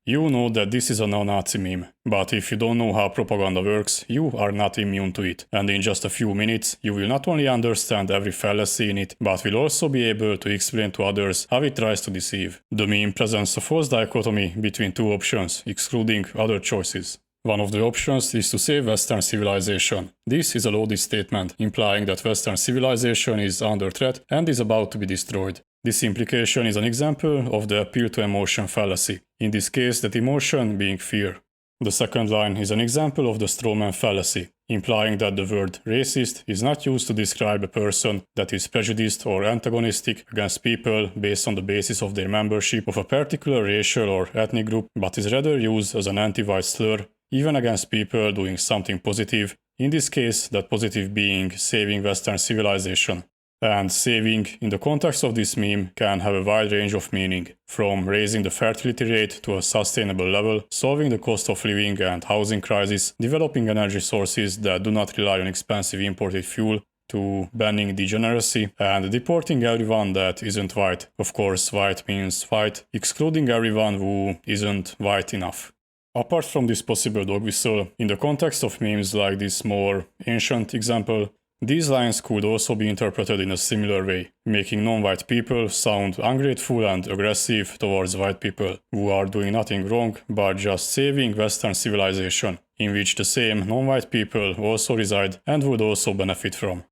You know that this is a neo-Nazi meme, but if you don't know how propaganda works, you are not immune to it. And in just a few minutes, you will not only understand every fallacy in it, but will also be able to explain to others how it tries to deceive. The meme presents a false dichotomy between two options, excluding other choices. One of the options is to save Western civilization. This is a loaded statement, implying that Western civilization is under threat and is about to be destroyed. This implication is an example of the appeal to emotion fallacy, in this case that emotion being fear. The second line is an example of the strawman fallacy, implying that the word racist is not used to describe a person that is prejudiced or antagonistic against people based on the basis of their membership of a particular racial or ethnic group, but is rather used as an anti-white slur, even against people doing something positive, in this case that positive being saving Western civilization. And saving, in the context of this meme, can have a wide range of meaning, from raising the fertility rate to a sustainable level, solving the cost of living and housing crisis, developing energy sources that do not rely on expensive imported fuel, to banning degeneracy and deporting everyone that isn't white. Of course, white means white, excluding everyone who isn't white enough. Apart from this possible dog whistle, in the context of memes like this more ancient example, these lines could also be interpreted in a similar way, making non-white people sound ungrateful and aggressive towards white people, who are doing nothing wrong but just saving Western civilization, in which the same non-white people also reside and would also benefit from.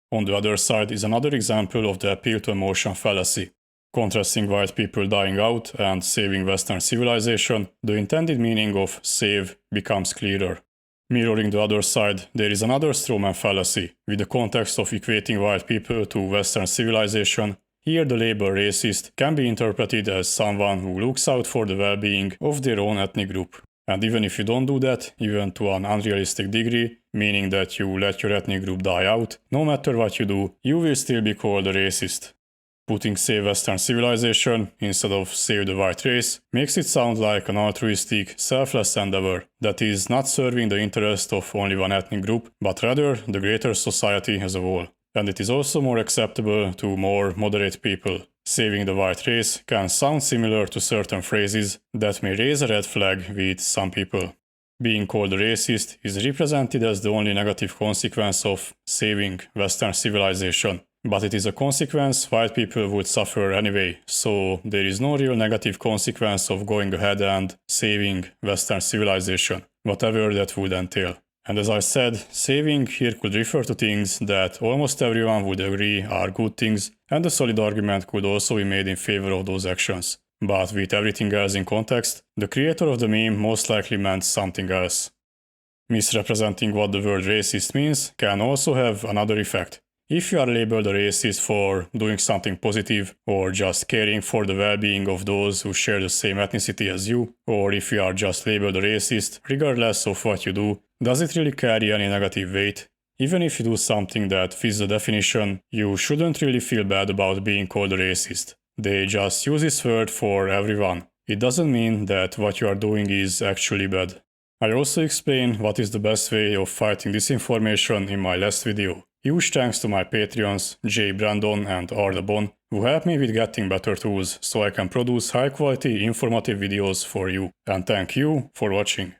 On the other side is another example of the appeal to emotion fallacy. Contrasting white people dying out and saving Western civilization, the intended meaning of save becomes clearer. Mirroring the other side, there is another strawman fallacy, with the context of equating white people to Western civilization. Here the label racist can be interpreted as someone who looks out for the well-being of their own ethnic group. And even if you don't do that, even to an unrealistic degree, meaning that you let your ethnic group die out, no matter what you do, you will still be called a racist. Putting save Western civilization instead of save the white race makes it sound like an altruistic, selfless endeavor that is not serving the interest of only one ethnic group, but rather the greater society as a whole. And it is also more acceptable to more moderate people. Saving the white race can sound similar to certain phrases that may raise a red flag with some people. Being called a racist is represented as the only negative consequence of saving Western civilization. But it is a consequence white people would suffer anyway, so there is no real negative consequence of going ahead and saving Western civilization, whatever that would entail. And as I said, saving here could refer to things that almost everyone would agree are good things, and a solid argument could also be made in favor of those actions. But with everything else in context, the creator of the meme most likely meant something else. Misrepresenting what the word racist means can also have another effect. If you are labeled a racist for doing something positive, or just caring for the well-being of those who share the same ethnicity as you, or if you are just labeled a racist, regardless of what you do, does it really carry any negative weight? Even if you do something that fits the definition, you shouldn't really feel bad about being called a racist. They just use this word for everyone. It doesn't mean that what you are doing is actually bad. I also explain what is the best way of fighting disinformation in my last video. Huge thanks to my Patreons, Jay Brandon and Ardabon, who help me with getting better tools so I can produce high quality informative videos for you. And thank you for watching.